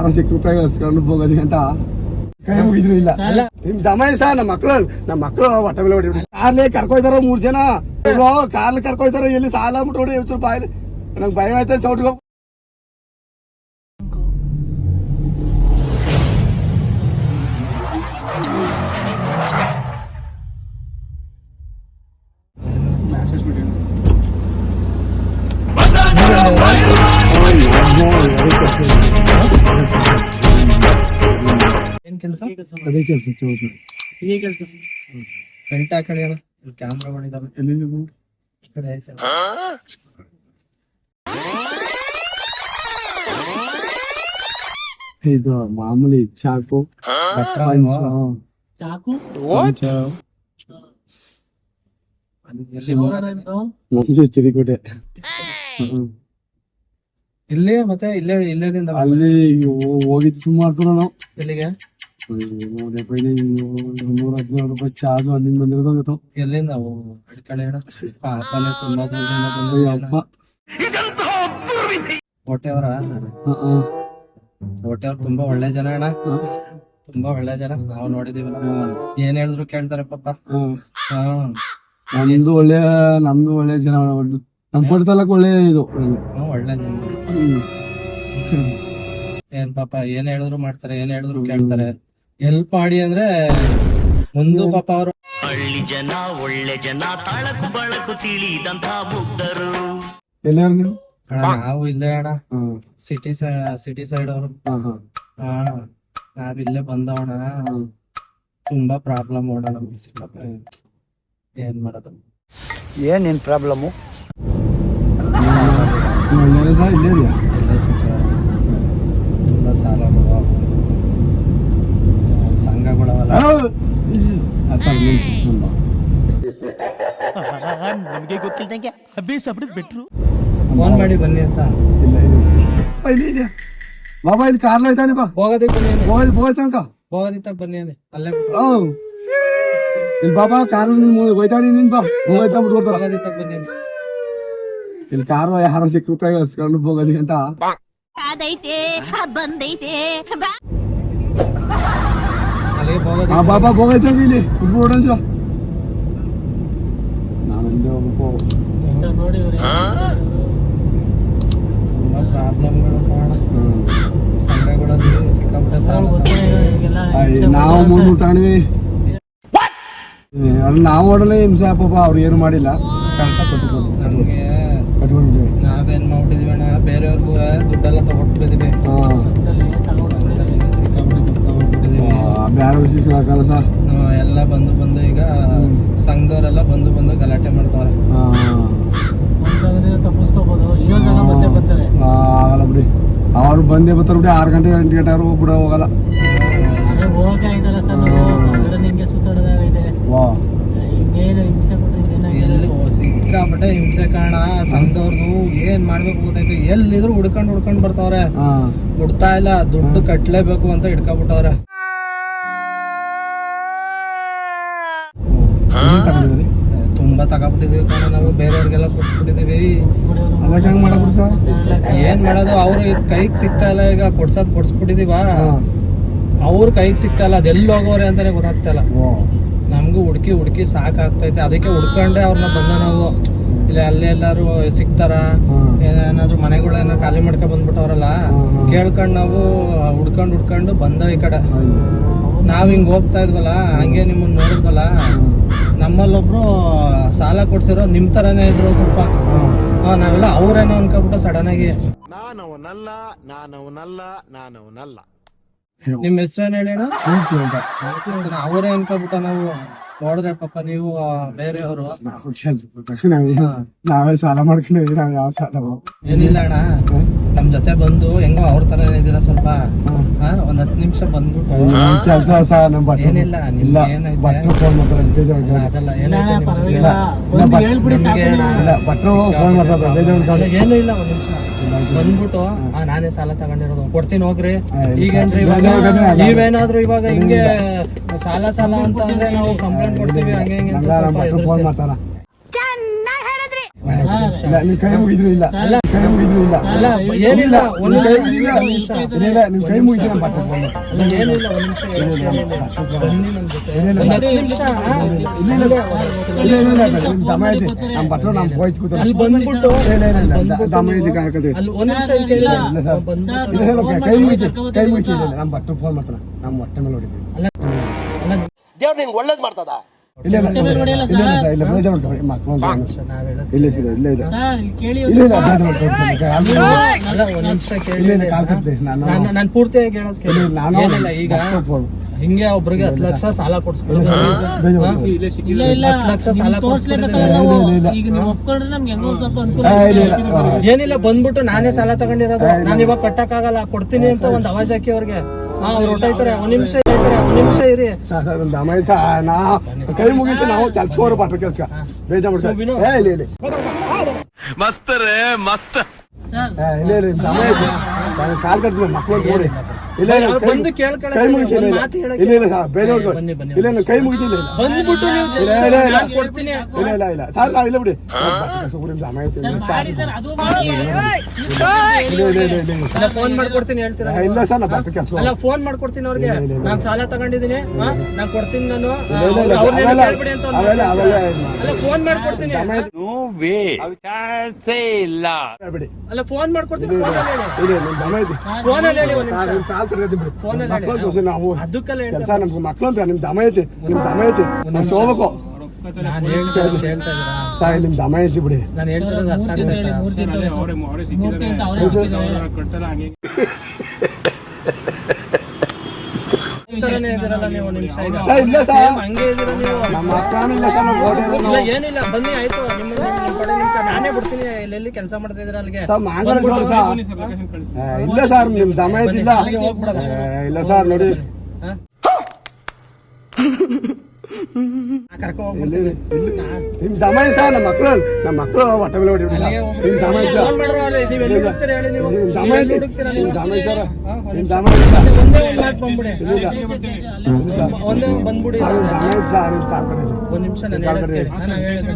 ರೂಪಾಯಿ ಹಸ್ಕೊಂಡು ಹೋಗೋದಿ ಗಂಟ ಕೈ ಮುಗಿದ್ರು ಇಲ್ಲ ನಿಮ್ ದಮಯಸ ನಮ್ಮ ಮಕ್ಳು ಹೊಟ್ಟೆ ಮೇಲೆ ಹೊಡಿಬಿಟ್ಟು ಕಾರ್ಲಿ ಕರ್ಕೊಯ್ತಾರ 3 ಜನ ಕಾರ್ಲಿ ಕರ್ಕೊಯ್ತಾರ ಎಲ್ಲಿ ಸಾಲ ಮುಟ್ಟಿ ಒಂಚೂರು ಬಾಯಿಲಿ ನಂಗೆ ಭಯ ಆಯ್ತು ಚೌಟ್ಗೆ ಏನ್ ಕೆಲಸ? ಅದೇ ಕೆಲಸ ಚೌಟ್ರಿ ಇದೇ ಕೆಲಸ. ಬೆಲ್ಟ್ ಹಾಕಡಿ ಅಣ್ಣ, ಕ್ಯಾಮ್ರಾ ಮಾಡಿದಾವೆ. ಎಲ್ಲಿ ಈ ಕಡೆ ಆಯ್ತಲ್ಲ. ಇದು ಮಾಮೂಲಿ ಚಾಕು ಚಾಕು ಚಿರಿಕೋಟೆ ಇಲ್ಲಿ ಮತ್ತೆ ಇಲ್ಲಿಂದ ಅಲ್ಲಿ ಹೋಗಿದ್ದು ಸುಮಾರು ನಾವು ಎಲ್ಲಿಗೆ? 115 ರೂಪಾಯಿ ಚಾರ್ಜ್ ಅಲ್ಲಿಂದ ಬಂದಿರೋದು. ಎಲ್ಲಿಂದ ಕಡೆ ಹೊಟ್ಟೆಯವರ ತುಂಬಾ ಒಳ್ಳೆ ಜನ ಅಣ್ಣ, ತುಂಬಾ ಒಳ್ಳೆ ಜನ. ನಾವು ನೋಡಿದೀವಿ, ಏನ್ ಹೇಳಿದ್ರು ಕೇಳ್ತಾರೆ ಪಾಪ. ನಮ್ದು ಒಳ್ಳೆ ಜನ, ನಮ್ ಕೊಡ್ತಲಕ್ ಒಳ್ಳೆ ಇದು ಒಳ್ಳೆ ಜನ. ಏನ್ ಪಾಪ ಏನ್ ಹೇಳಿದ್ರು ಮಾಡ್ತಾರೆ, ಏನ್ ಹೇಳಿದ್ರು ಕೇಳ್ತಾರೆ. ಹೆಲ್ಪ್ ಮಾಡಿ ಅಂದ್ರೆ ಮುಂದು ಪಾಪ ಅವರು ಹಳ್ಳಿ ಜನ ಒಳ್ಳೆ ಜನ, ತಾಳಕು ಬಳಕು ತಿಳಿದಂತ ಮುಗ್ಧರು. ಎಲ್ಲಾರು ನೀವು? ನಾವು ಇಲ್ಲೇ ಅಣ್ಣ, ಸಿಟಿ ಸೈಡ್ ಅವರು. ನಾವಿಲ್ಲೇ ಬಂದವಣ, ತುಂಬಾ ಪ್ರಾಬ್ಲಮ್ ಅಣ್ಣ ನಮ್ಗೆ. ಏನ್ ಮಾಡೋದು? ಏನೇನ್ ಪ್ರಾಬ್ಲಮ್? ಇಲ್ಲೇ ಸಿಟಿ ತುಂಬಾ ಸಾಲ ಸಂಘಗಳವಲ್ಲ. ನಮ್ಗೆ ಗೊತ್ತಿಲ್ದಂಗೆ ಅಭ್ಯಾಸ ಬಿಟ್ರು. ಫೋನ್ ಮಾಡಿ ಬನ್ನಿ ಅಂತ. ಇಲ್ಲ ಬಾಬಾ ಇದು ಕಾರ್ಲ ಐತಾನೆ ಬಾ, ಹೋಗೋದಕ್ಕೆ ಹೋಗೋದಿತ್ತ ಬನ್ನಿ ಅಂದೆ. ಅಲ್ಲೇ ಇಲ್ಲಿ ಬಾಬಾ ಕಾರು ಹೋಯ್ತಾನೆ ನಿನ್ ಬಾ, ಹೋಯ್ತಾ ಬಿಟ್ಕೊಡ್ತಾರ. ಹೋಗೋದಿತ್ತ ಬನ್ನಿ ಅಂದೆ. ಇಲ್ಲಿ ಕಾರು 60 ರೂಪಾಯಿ ಹಸ್ಕೊಂಡು ಹೋಗೋದಿ ಗಂಟ ಬಾಬಾ ಹೋಗೈತೆ ಇಲ್ಲಿ ಬಿಟ್ಬಿಡೋಣ. ನಾನು ಅಲ್ಲೇ ಹೋಗ್ಬೇಕು. ತುಂಬಾ ಪ್ರಾಬ್ಲಮ್ಗಳು ಕಾರಣ ಸಂಘಗಳಲ್ಲಿ ಸಿಕ್ಕಾಪಟ್ಟೆ ಸಾಲ. ನಾವು 3 ತಗೊಂಡ್ವಿ, ಅಲ್ಲಿ ನಾವು ನೋಡಲ್ಲ ಹಿಂಸೆ ಪಾಪ. ಅವ್ರು ಏನು ಮಾಡಿಲ್ಲ, ನಮ್ಗೆ ನಾವೇನ್ ಮಾಡ್ಬಿಟ್ಟಿದೀವಿ ಅಣ್ಣ, ಬೇರೆಯವ್ರಿಗೂ ದುಡ್ಡೆಲ್ಲ ತಗೊಟ್ಬಿಟ್ಟಿದೀವಿ. ಸಿಕ್ಕಾಪಟ್ಟೆ ದುಡ್ಡು ತಗೊಟ್ಬಿಟ್ಟಿದೀವಿ. ಬೇರೆ ಸರ್ ಎಲ್ಲ ಬಂದು ಈಗ ಸಂಘದವರೆಲ್ಲ ಬಂದು ಗಲಾಟೆ ಮಾಡ್ತಾವ್ರೆ. ತಪ್ಪಿಸ್ಕೋಬಹುದು, ಆಗಲ್ಲ ಬಿಡಿ. ಅವ್ರು ಬಂದೇ ಬರ್ತಾರ ಬಿಡಿ. 6 ಗಂಟೆ 8 ಗಂಟೆ ಅವ್ರು ಬಿಡ ಹೋಗಲ್ಲ. ಎಲ್ಲಿ ಸಿಕ್ಕಾಪಟ್ಟೆ ಹಿಂಸೆ ಕಾರಣ ಸಂಘದವ್ರದು. ಏನ್ ಮಾಡ್ಬೇಕು ಗೊತ್ತಾಯ್ತು, ಎಲ್ಲಿದ್ರು ಹುಡ್ಕೊಂಡ್ ಬರ್ತಾವ್ರೆ. ಹುಡ್ತಾ ಇಲ್ಲ, ದುಡ್ಡು ಕಟ್ಲೇಬೇಕು ಅಂತ ಹಿಡ್ಕೊಬಿಟ್ಟವ್ರೆ. ತುಂಬಾ ತಗೊಬಿಟ್ಟಿದೀವಿ ಕಾರಣ, ನಾವು ಬೇರೆಯವ್ರಿಗೆಲ್ಲ ಕೊಡ್ಸ್ಬಿಟ್ಟಿದೀವಿ. ಏನ್ ಮಾಡೋದು, ಅವ್ರ ಕೈಗೆ ಸಿಗ್ತಾ ಇಲ್ಲ. ಈಗ ಕೊಡ್ಸ್ಬಿಟ್ಟಿದೀವ, ಅವ್ರ ಕೈಗೆ ಸಿಗ್ತಾ ಇಲ್ಲ. ಅದೆಲ್ಲಿ ಹೋಗೋರೆ ಅಂತಾನೆ ಗೊತ್ತಾಗ್ತಾ ಇಲ್ಲ. ನಮ್ಗೂ ಹುಡುಕಿ ಸಾಕಾಗ್ತೈತೆ. ಅದಕ್ಕೆ ಹುಡ್ಕೊಂಡೆ ಅವ್ರನ್ನ ಬಂದ ನಾವು. ಇಲ್ಲ ಅಲ್ಲೇ ಎಲ್ಲಾರು ಸಿಗ್ತಾರ, ಏನಾದ್ರು ಮನೆಗಳೇನಾರು ಖಾಲಿ ಮಾಡ್ಕೊಂಡ್ ಬಂದ್ಬಿಟ್ಟವ್ರಲ್ಲ, ಕೇಳ್ಕೊಂಡ್ ನಾವು ಹುಡ್ಕೊಂಡು ಬಂದ ಈ ಕಡೆ. ನಾವ್ ಹಿಂಗ್ ಹೋಗ್ತಾ ಇದ್ವಲ್ಲ, ಹಂಗೆ ನಿಮ್ಮನ್ನ ನೋಡಿದ್ವಲ್ಲ, ನಮ್ಮಲ್ಲೊಬ್ರು ಸಾಲ ಕೊಡ್ಸಿರೋ ನಿಮ್ ತರಾನೇ ಇದ್ರು ಸ್ವಲ್ಪ. ನಾವೆಲ್ಲ ಅವ್ರೇನೋ ಅನ್ಕೊಬಿಟ್ಟು ಸಡನ್ ಆಗಿ ನಾನವನಲ್ಲ ನಿಮ್ ಹೆಸರೇನು ಹೇಳೋಣ. ಅವರೇ ಅನ್ಕೊಬಿಟ್ಟ ನಾವು. ನೋಡಿದ್ರೆ ಪಾಪ ನೀವು ಬೇರೆಯವರು. ನಾವೇ ಸಾಲ ಮಾಡ್ಕೊಂಡಿದ್ವಿ, ನಾವ್ ಯಾವ ಸಾಲ ಏನಿಲ್ಲ ಅಣ್ಣ, ನಮ್ ಜೊತೆ ಬಂದು ಹೆಂಗೋ ಅವ್ರ ತರ ಇದೀರ ಸ್ವಲ್ಪ. ಒಂದ್ 10 ನಿಮಿಷ ಬಂದ್ಬಿಟ್ಟು ಕೆಲಸ ಏನಿಲ್ಲ, ಅದೆಲ್ಲ ಏನು ಇಲ್ಲ. ಒಂದ್ ನಿಮಿಷ ಬಂದ್ಬಿಟ್ಟು ನಾನೇ ಸಾಲ ತಗೊಂಡಿರೋದು, ಕೊಡ್ತೀನಿ ಹೋಗ್ರಿ. ಈಗೇನ್ರಿ ನೀವೇನಾದ್ರು ಇವಾಗ ಹಿಂಗೆ ಸಾಲ ಅಂತ ಅಂದ್ರೆ ನಾವು ಕಂಪ್ಲೇಂಟ್ ಕೊಡ್ತೀವಿ. ಹಂಗೆ ಹಿಂಗೆ ಇಲ್ಲ ನಿಮ್ ಕೈ ಮುಗಿದ್ರು ಇಲ್ಲ ಅಲ್ಲ, ಕೈ ಮುಗಿದ್ರು ಇಲ್ಲ ಅಲ್ಲ, ಏನಿಲ್ಲ ಒಂದ್ ನಿಮ್ ಕೈ ನಿಮಿಷ, ಮುಗಿದ್ರು ಒಂದ್ ನಿಮಿಷ. ಇಲ್ಲ ನಿಮ್ ಕೈ ಮುಗಿದ್ರು ನಾನು ಬಟ್ಟೆ ಫೋನ್ ಅಲ್ಲ, ಏನಿಲ್ಲ ಒಂದ್ ನಿಮಿಷ ಬನ್ನಿ ನಮ್ ಜೊತೆ ಇಲ್ಲ, ಒಂದ್ 10 ನಿಮಿಷ ನಿಮ್ ದಮ ಐತಿ ನಮ್ ಬಟ್ಟೆ ನಮ್ ಹೋಯ್ತು ಕೂತ ಅಲ್ಲಿ ಬಂದ್ಬಿಟ್ಟು ದಮ ಐತಿ ಕಾಣಕತ್ತಿ ಅಲ್ಲಿ ಒಂದ್ ನಿಮಿಷ ಇಲ್ಲಿ ಕೇಳಿ. ಇಲ್ಲ ಸರ್ ಬಂದ್ಬಿಟ್ಟು ಇಲ್ಲ ಸರ್ ಕೈ ಮುಗಿತಿ ಇಲ್ಲ ನಮ್ ಬಟ್ಟೆ ಫೋನ್ ಮಾಡ್ತಾನ ನಮ್ ಹೊಟ್ಟೆ ಮೇಲೆ ಹೊಡಿದ್ವಿ ದೇವ್ರು ನಿಂಗೆ ಒಳ್ಳೇದ್ ಮಾಡ್ತದ. ಇಲ್ಲ ಇಲ್ಲ ಇಲ್ಲ ಬೇಜಾರ್ ಮಾಡ್ಕೊಳ್ಳಿ ಮಕ್ಕಳು ನಾವ್ ಹೇಳೋದು ಇಲ್ಲ ಸರ್ ಇಲ್ಲ ಇಲ್ಲ ಸರ್ ಇಲ್ಲಿ ಕೇಳಿ ಇಲ್ಲ ಇಲ್ಲ ಬೇಜಾರ್ ಮಾಡ್ಕೊಳ್ಳಿ ಅಲ್ಲ ಒಂದ್ ನಿಮಿಷ ಕೇಳಿ. ಇಲ್ಲ ಕಾಲ್ ಕಟ್ಟಿ ನಾನು ಪೂರ್ತಿಯಾಗಿ ಹೇಳೋದ್ ಕೇಳಿ. ನಾನು ಏನಿಲ್ಲ ಈಗ ಫೋನ್ ಹಿಂಗೆ ಒಬ್ರಿಗೆ 10 ಲಕ್ಷ ಸಾಲ ಕೊಡ್ಸ್ಬಿಡೋದು. ಬೇಜಾರ್ ಮಾಡ್ಕೊಳ್ಳಿ ಇಲ್ಲ ಇಲ್ಲ 10 ಲಕ್ಷ ಸಾಲ ತೋರ್ಸ್ಲೇಬೇಕಲ್ಲ ಕೊಡ್ಸ್ಬಿಡೋದು. ನಾವು. ಇಲ್ಲ. ಈಗ ನೀವು ಒಪ್ಕೊಂಡ್ರೆ ನಮ್ಗೆ ಹೆಂಗೋ ಸ್ವಲ್ಪ ಅನುಕೂಲ ಇಲ್ಲ ಇಲ್ಲ ಏನಿಲ್ಲ ಬಂದ್ಬಿಟ್ಟು ನಾನೇ ಸಾಲ ತಗೊಂಡಿರೋದು. ನಾನು ಇವಾಗ ಕಟ್ಟಕ್ಕಾಗಲ್ಲ ಕೊಡ್ತೀನಿ ಅಂತ ಒಂದ್ ಅವಾಜ್ ಹಾಕಿ ಅವ್ರಿಗೆ. ಅವ್ರು ಹೊಟ್ಟೈತಾರೆ ಒಂದ್ ನಿಮಿಷ ಇರಿ. ಸರ್ ದಮ ಐತಿ ನಾ ಕೈ ಮುಗಿತು ನಾವು ಕೆಲ್ಸ ಹೋರು ಬಟ್ಟೆ ಕೆಲ್ಸ ಬೇಜಾರ್ ಮಾಡ್ಕೊಳ್ಳಿ ಇಲ್ಲ ಇಲ್ಲ ಸರ್ ಇಲ್ಲ ಇಲ್ಲ ದಮ ಐತಿ ನಾನು ಕಾಲ್ ಕಟ್ತೀನಿ ಮಕ್ಕಳು ನೋಡಿ ಇಲ್ಲ ಇಲ್ಲ ಅವ್ರು ಬಂದು ಕೇಳ್ಕೊಳ್ಳಿ. ಕೈ ಮುಗಿತಿ ಒಂದ್ ಇಲ್ಲ ಮಾತು ಹೇಳಕ್ಕೆ. ಇಲ್ಲ ಇಲ್ಲ ಸರ್ ಬೇಜಾರ್ ಮಾಡ್ಕೊಳ್ಳಿ ಬನ್ನಿ, ಬನ್ನಿ. ಇಲ್ಲ ಇಲ್ಲ ಕೈ ಮುಗಿತಿಲ್ಲ ಇಲ್ಲ ಬಂದ್ಬಿಟ್ಟು ನೀವು just ಇಲ್ಲ, ಇಲ್ಲ, ಇಲ್ಲ. ನಾನ್ ಕೊಡ್ತೀನಿ. ಇಲ್ಲ ಇಲ್ಲ ಇಲ್ಲ ಸರ್ ನಾವು ಇಲ್ಲ ಬಿಡಿ ಬಟ್ಟೆ ಕೆಲ್ಸ ಬಿಡಿ ದಮ ಐತಿ ಸರ್ ಮಾಡಿ ಸರ್ ಅದು ಮಾಡಿ. ಇಲ್ಲ ಇಲ್ಲ ಇಲ್ಲ ಇಲ್ಲ ಇಲ್ಲ ಫೋನ್ ಮಾಡ್ಕೊಡ್ತೀನಿ ಹೇಳ್ತೀರಾ? ಇಲ್ಲ ಸರ್ ನಾ ಬಟ್ಟೆ ಕೆಲ್ಸ ಅಲ್ಲ ಫೋನ್ ಮಾಡ್ಕೊಡ್ತೀನಿ ಅವ್ರಿಗೆ. ಇಲ್ಲ, ಇಲ್ಲ, ಇಲ್ಲ. ನಾನ್ ಸಾಲ ತಗೊಂಡಿದ್ದೀನಿ ನಾನ್ ಕೊಡ್ತೀನಿ ನಾನು. ಇಲ್ಲ ಇಲ್ಲ ಅವ್ರನ್ನೇನು ಅವೆಲ್ಲ ಕೇಳ್ಬಿಡಿ ಅಂತ ಅವ್ರು ಅವೆಲ್ಲ ಅವೆಲ್ಲ ಅಲ್ಲ ಫೋನ್ ಮಾಡ್ಕೊಡ್ತೀನಿ. ದಮ ಐತಿ ಬಿಡಿ ಅಲ್ಲ ಫೋನ್ ಮಾಡ್ಕೊಡ್ತೀನಿ. ಫೋನ್ ಅಲ್ಲಿ ಹೇಳಿ. ಇಲ್ಲ ನಿಮ್ಮ ದಮ ಐತಿ ಫೋನ್ ಅಲ್ಲಿ ಹೇಳಿ ಒಂದ್ ಸರ್ ನಿಮಿಷ. ನಿಮ್ ಕಾಲ್ ಕಟ್ಟಿ ಬಿಡಿ ಫೋನಲ್ಲಿ ಮಕ್ಕಳು ತೋರಿಸಿ ನಾವು ಅದಕ್ಕೆಲ್ಲ ಕೆಲಸ ಹೇಳ್ತಾರೆ. ನಮ್ಗೆ ಮಕ್ಕಳು ಅಂತ ನಿಮ್ ದಮ ಐತಿ ನಿಮ್ ದಮ ಐತಿ ನಾವು ಹೋಗ್ಬೇಕು ನಾನು ಹೇಳ್ತಾ ಇದ್ದೀರಾ? ಸರ್ ನಿಮ್ ದಮ ಐತಿ ಬಿಡಿ ನಾನು ಹೇಳ್ತಿರೋದು ಅರ್ಥ ಮೂರ್ತಿ ಅಂತ ಹೇಳಿ, ಆಗ್ತೈತಾ? ಮೂರ್ತಿ ಅಂತ ಅವರೇ ಸಿಕ್ಕಿದ್ದಾರೆ. ಈ ಥರನೇ ಇದ್ದೀರಲ್ಲ ನೀವು ಒಂದ್ ನಿಮಿಷ ಈಗ. ಸರ್ ಇಲ್ಲ ಸರ್ Same ಹಂಗೆ ಇದ್ದೀರಾ ನೀವು. ನಮ್ಮ ಮಕ್ಕಳು ಇಲ್ಲ ಸರ್ ನಾವು ಓಡಿ ಇಲ್ಲ ಏನಿಲ್ಲ ಬನ್ನಿ ಆಯ್ತು ನಿಮ್ಮ ಕಡೆ ನಿಮ್ಗೆ ನಾನೇ ಬಿಡ್ತೀನಿ. ಎಲ್ಲೆಲ್ಲಿ ಕೆಲಸ ಮಾಡ್ತಾ ಇದ್ದೀರಾ ಅಲ್ಲಿಗೆ. ಸರ್ ಮಾಂಗಲ್ಯ ಸರ್ ಇಲ್ಲ ಸರ್ ನಿಮ್ ದಮ ಐತಿ ಇಲ್ಲ ಇಲ್ಲ ಸರ್ ನೋಡಿ ಕರ್ಕೊ ಹೋಗ್ಬಿಡ್ತೀನಿ. ನಿಮ್ ದಮ ಐತಿ ಸರ್ ನಮ್ಮ ಮಕ್ಕಳು ಹೊಟ್ಟೆ ಮೇಲೆ ಹೊಡಿ ನಿಮ್ ದಮ ಐತಿ ಫೋನ್ ಮಾಡ್ರು ಅವ್ರೆ, ನೀವ್ ಎಲ್ಲಿ ಹುಡುಕ್ತೀರಾ ಹೇಳಿ ನೀವು? ನಿಮ್ ದಮ ನೀವ್ ಐತಿ ಎಲ್ಲಿ ಹುಡುಕ್ತೀರಾ ನಿಮ್ ನೀವು? ದಮ ಐತಿ ಸರ್ ಹಾ, ನಿಮ್ ದಮ ಐತಿ ಸರ್ ಒಂದೇ ಒಂದ್ ಮಾತು ಬಂದ್ಬಿಡಿ. ಇಲ್ಲ ಒಂದೇ ಒಂದ್ ಬಂದ್ಬಿಡಿ. ಸರ್ ನಿಮ್ ದಮ ಐತಿ ಸರ್ ನಿಮ್ ಕಾಲ್ ಕಟ್ಟಿ ಒಂದ್ ನಿಮಿಷ ನಾನು ಹೇಳೋದ್ ಕೇಳಿ. ನಾನು ಹೇಳೋದ್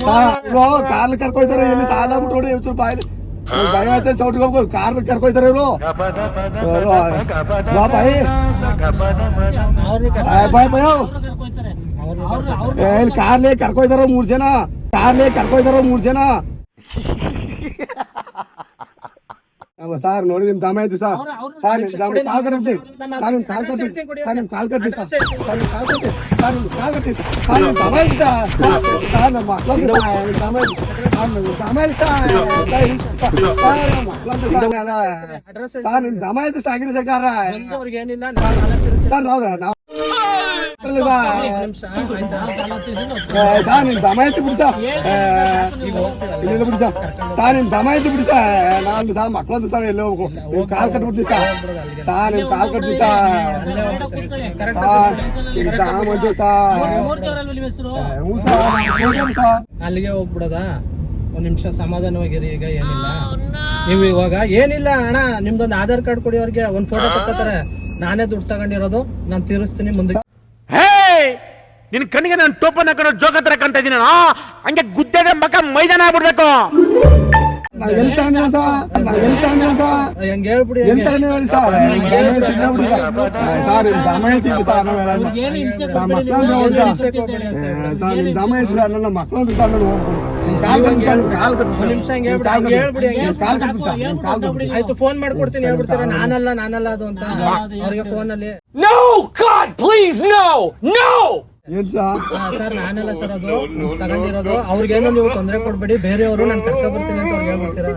ಸರ್ ಕಾರ್ಲ್ ಕರ್ಕೊಯ್ತಾರೆ ಎಲ್ಲಿ ಸಾಲ ಬಿಟ್ಟು ಇವ್ರು ಬಾಯಿಲಿ ಭಯ ಆಯ್ತು ಚೌಟ್ಗೆ ಹೋಗ್ಬೋದು ಕಾರ್ ಕರ್ಕೊಯ್ತಾರೆ ಇವರು ಬಾ ಬಾಯಿ ಅವ್ರು ಬಾಯ್ ಬಾಯ್ ಅವ್ರು ಇಲ್ಲಿ ಕಾರ್ಲೆ ಕರ್ಕೊಯ್ತಾರ 3 ಜನ ಕಾರ್ಲೆ ಕರ್ಕೊಯ್ತಾರ 3 ಜನ ಸರ್ ನೋಡಿ ನಿಮ್ ದಮ ಐತಿ ಸರ್ ಸರ್ ನಿಮ್ ದಮ ಕಾಲ್ ಕಟ್ಟಿ ಸರ್ ನಿಮ್ ಕಾಲ್ ಕಟ್ಟಿ ಸರ್ ನಿಮ್ ಕಾಲ್ ಕಟ್ಟಿ ಸರ್ ಸರ್ ನಿಮ್ ಕಾಲ್ ಕಟ್ಟಿ ಸರ್ ನಿಮ್ ಕಾಲ್ ಕಟ್ಟಿ ಸರ್ ನಿಮ್ ದಮ ಐತಿ ಸರ್ ನಮ್ಮ ಮಕ್ಕಳು ನಿಮ್ ದಮ ಐತಿ ಸರ್ ನಿಮ್ ದಮ ಐತಿ ಸರ್ ನಿಮ್ ದಮ ಐತಿ ಸಾಗಿರಿ ಸಕಾರ ಅವ್ರಿಗೆ ಏನಿಲ್ಲ ನಾನು ಸಾಲ ತೀರಿಸ್ತೀನಿ. ಸರ್ ಹೌದಾ ನಾವು ಒಂದ್ ನಿಮಿಷ ಆಯ್ತಾ? ಸರ್ ನಿಮ್ ದಮ ಐತಿ ಬಿಡಿ ಸರ್ ಇಲ್ಲ ಬಿಡಿ ಸರ್ ಸರ್ ನಿಮ್ ದಮ ಐತಿ ಬಿಡಿ ಸರ್ ನಾನು ಸರ್ ಮಕ್ಕಳಂತ ಸರ್ ಎಲ್ಲ ಹೋಗ್ಬೇಕು ನಿಮ್ ಕಾಲ್ ಕಟ್ಬಿಡ್ತೀವಿ ಸರ್ ನಿಮ್ ಕಾಲ್ ಕಟ್ತೀವಿ ಸರ್ ನಿಮ್ ದಮ ಐತಿ ಸರ್ ಮೂರ್ತಿ ಅವರಲ್ವ ನಿಮ್ಮ ಹೆಸರು? ಹ್ಞೂ ಸರ್ ಅಲ್ಲಿಗೆ ಹೋಗ್ಬಿಡೋದಾ? ಒಂದ್ ನಿಮಿಷ ಸಮಾಧಾನವಾಗಿರಿ. ಈಗ ಏನಿಲ್ಲ ನೀವು ಇವಾಗ ಏನಿಲ್ಲ ಅಣ್ಣ ನಿಮ್ದೊಂದು ಆಧಾರ್ ಕಾರ್ಡ್ ಕೊಡಿ ಅವ್ರಿಗೆ. ಒಂದ್ ಫೋಟೋ ತಕ್ಕೋತಾರೆ. ನಾನೇ ದುಡ್ಡು ತಗೊಂಡಿರೋದು ನಾನು ತೀರಿಸ್ತೀನಿ ಮುಂದೆ. ನಿನ್ ಕಣ್ಣಿಗೆ ನಾನು ಟೋಪನ್ ಹಾಕೊಂಡು ಜೋಗ ಹತ್ರ ಕಾಣ್ತಾ ಇದೀನಿ ಹಂಗೆ ಗುದ್ದೆಗೆ ಮಕ್ಕ ಮೈದಾನ ಆಗ್ಬಿಡ್ಬೇಕು. ನಾವ್ ಎಲ್ಲಿ ತಗೊಂಡಿವ ಸರ್ ಹೆಂಗ್ ಹೇಳ್ಬಿಡಿ ಎಲ್ಲಿ ತಗೊಂಡಿವ ಹೇಳಿ ಸರ್ ಸರ್ ನಿಮ್ ದಮ ಐತಿ ಸರ್ ನಾವೆಲ್ಲ ಏನು ಹಿಂಸೆ ಸರ್ ಕೊಡ್ಬೇಡಿ ಮಕ್ಕಳಂತ ನೀವು. ನೋಡಿ ಏನು ಸರ್ ಹಿಂಸೆ ಕೊಡ್ಬೇಡಿ. ಸರ್ ನಿಮ್ ದಮ ಐತಿ ಸರ್ ನನ್ನ ಮಕ್ಕಳಂತ ಸರ್ ನಾನು ನಿಮ್ ಕಾಲ್ ಕಟ್ಟಿ ಸರ್ ನಿಮ್ ಕಾಲ್ ಕಟ್ಟಿ ಒಂದ್ ನಿಮಿಷ ಹಂಗೆ ಹೇಳ್ಬಿಡಿ ನಿಮ್ ಕಾಲ್ ಕಟ್ಟಿ ಸರ್ ನಿಮ್ ಕಾಲ್ ಕಟ್ಟಿ ಆಯ್ತು ಫೋನ್ ಮಾಡ್ಕೊಡ್ತೀನಿ. ಹೇಳ್ಬಿಡ್ತೀರಾ ನಾನಲ್ಲ ಅದು ಅಂತ ಅವ್ರಿಗೆ ಫೋನ್ ಅಲ್ಲಿ. ಏನ್ ಸರ್ ಸರ್ ನಾನಲ್ಲ ಸರ್ ಅದು ತಗೊಂಡಿರೋದು. ಅವ್ರಿಗೇನು ನೀವು ತೊಂದರೆ ಕೊಡ್ಬೇಡಿ. ಬೇರೆಯವರು ನಾನು ಕರ್ಕೊ ಬರ್ತೀನಿ ಅಂತ ಅವ್ರಿಗೆ ಹೇಳ್ಬಿಡ್ತೀರಾ?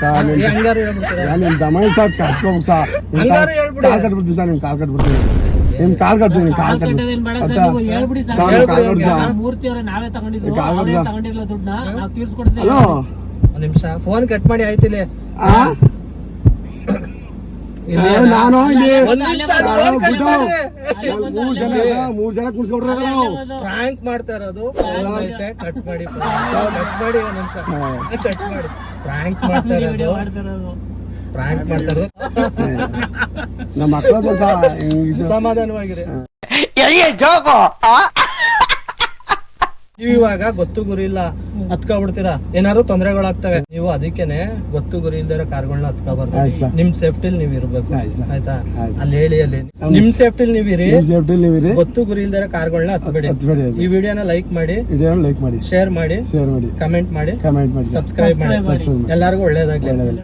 ಸರ್ ನಿಮ್ ಹಂಗಾರು ಹೇಳ್ಬಿಡ್ತೀರಾ? ನಿಮ್ ದಮ ಐತಿ ಸರ್ ಕರ್ಸ್ಕೋಬೇಕು ಸರ್ ಹಂಗಾರು ಹೇಳ್ಬಿಡಿ. ಕಾಲ್ ಕಟ್ಬಿಡ್ತೀವಿ ಸರ್ ನಿಮ್ ಕಾಲ್ ಕಟ್ಬಿಡ್ತೀವಿ ನಿಮ್ ಕಾಲ್ ಕಟ್ತೀನಿ ಕಾಲ್ ಕಟ್ಟೋದೇನ್ ಬೇಡ ಸರ್, ನೀವು ಹೇಳ್ಬಿಡಿ ಸರ್. ಸರ್ ನಿಮ್ ಕಾಲ್ ಕಟ್ಟಿ ಸರ್ ಮೂರ್ತಿ ಅವರೇ ನಾವೇ ತಗೊಂಡಿದ್ದು, ಕಾಲ್ ಅವರೇ ಕಟ್ಟಿ. ತಗೊಂಡಿಲ್ಲ ದುಡ್ಡನ್ನ ನಾವು ತೀರ್ಸ್ಕೊಡ್ತೀವಿ. ಹಲೋ ಒಂದ್ ನಿಮಿಷ ಫೋನ್ ಕಟ್ ಮಾಡಿ ಆಯ್ತಿಲ್ಲ. ನಾನು ಇಲ್ಲಿ ಒಂದ್ ನಿಮಿಷ ನಾನು phone cut ಬಿಟ್ಟು ಮಾಡಿ. ಮೂರ್ ಜನ ಕುಣಿಸ್ಕೊಟ್ರ ನಾವು ಪ್ರಾಂಕ್ ಮಾಡ್ತಾ ಇರೋದು. ಕಟ್ ಮಾಡಿ ಒಂದ್ ನಿಮಿಷ ಕಟ್ ಮಾಡಿ. ಪ್ರಾಂಕ್ ಮಾಡ್ತಾ ಇರೋದು. ಪ್ರಾಂಕ್ ಮಾಡ್ತಾ ಇರೋದು. ನಮ್ಮ ಮಕ್ಕಳದ್ದು ಸಹ ಸಮಾಧಾನವಾಗಿರಿ. ನೀವು ಇವಾಗ ಗೊತ್ತು ಗುರಿ ಇಲ್ಲ ಹತ್ಕೊಬಿಡ್ತೀರಾ, ಏನಾದ್ರು ತೊಂದರೆಗಳಾಗ್ತವೆ. ನೀವು ಅದಕ್ಕೇನೆ ಗೊತ್ತು ಗುರಿ ಇಲ್ದಿರೋ ಕಾರ್ಗಳನ್ನ ಆಯ್ತು ಹತ್ಕೊಬಾರ್ದು. ಸರ್. ನಿಮ್ ಸೇಫ್ಟಿಲಿ ನೀವ್ ಇರ್ಬೇಕು, ಆಯ್ತು ಸರ್. ಆಯ್ತಾ? ಆಯ್ತು. ಅಲ್ಲಿ ಹೇಳಿ, ಅಲ್ಲಿ ನಿಮ್ ಸೇಫ್ಟಿಲಿ ನೀವ್ ಇರಿ, ಸೇಫ್ಟಿ ನೀವಿರಿ, ಗೊತ್ತು ಗುರಿ ಇಲ್ದಿರೋ ಕಾರ್ಗಳನ್ನ ಹತ್ಬೇಡಿ. ಹತ್ಬೇಡಿ. ಈ ವಿಡಿಯೋನ ಲೈಕ್ ಮಾಡಿ, ವಿಡಿಯೋನ ಲೈಕ್ ಮಾಡಿ, ಶೇರ್ ಮಾಡಿ, ಶೇರ್ ಮಾಡಿ, ಕಮೆಂಟ್ ಮಾಡಿ, ಕಮೆಂಟ್ ಮಾಡಿ, ಸಬ್ಸ್ಕ್ರೈಬ್ ಮಾಡಿ. Subscribe ಮಾಡಿ. ಎಲ್ಲರಿಗೂ ಒಳ್ಳೇದಾಗ್ಲಿ. ಒಳ್ಳೆಯದಾಗಲಿ.